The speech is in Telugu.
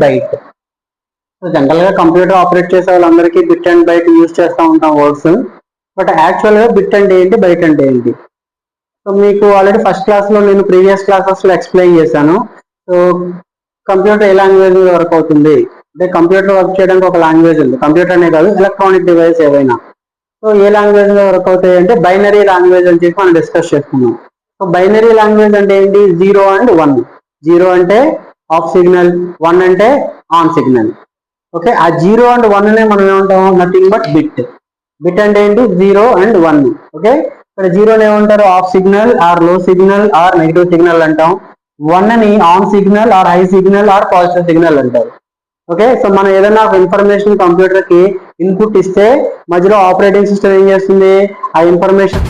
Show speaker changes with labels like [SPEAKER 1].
[SPEAKER 1] బైట్. సో జనరల్ గా కంప్యూటర్ ఆపరేట్ చేసే వాళ్ళందరికీ బిట్ అండ్ బైట్ యూజ్ చేస్తూ ఉంటాం వర్డ్స్. బట్ యాక్చువల్ గా బిట్ అంటే ఏంటి, బైట్ అంటే ఏంటి? సో మీకు ఆల్రెడీ ఫస్ట్ క్లాస్ లో నేను ప్రీవియస్ క్లాసెస్ లో ఎక్స్ప్లెయిన్ చేశాను. సో కంప్యూటర్ ఏ లాంగ్వేజ్ మీద వర్క్ అవుతుంది అంటే, కంప్యూటర్ వర్క్ చేయడానికి ఒక లాంగ్వేజ్ ఉంది. కంప్యూటర్ అనే కాదు, ఎలక్ట్రానిక్ డివైస్ ఏవైనా. సో ఏ లాంగ్వేజ్ మీద వర్క్ అవుతాయి అంటే బైనరీ లాంగ్వేజ్ అని చెప్పి మనం డిస్కస్ చేసుకున్నాం. సో బైనరీ లాంగ్వేజ్ అంటే ఏంటి, 0 and 1. 0 అంటే ఆఫ్ సిగ్నల్, 1 అంటే ఆన్ సిగ్నల్. ఓకే, ఆ 0 and 1 నే మనం ఏమంటాం, నథింగ్ బట్ బిట్. బిట్ అంటే ఏంటి, 0 and 1. ఓకే, ఇక్కడ 0 ఏమంటారు, ఆఫ్ సిగ్నల్ ఆర్ లో సిగ్నల్ ఆర్ నెగిటివ్ సిగ్నల్ అంటాం. 1 ని on signal are high signal are positive signal అంటారు. ఓకే, సో మనం ఏదైనా ఇన్ఫర్మేషన్ కంప్యూటర్ కి ఇన్పుట్ ఇస్తే మధ్యలో ఆపరేటింగ్ సిస్టమ్ ఏం చేస్తుంది, ఆ ఇన్ఫర్మేషన్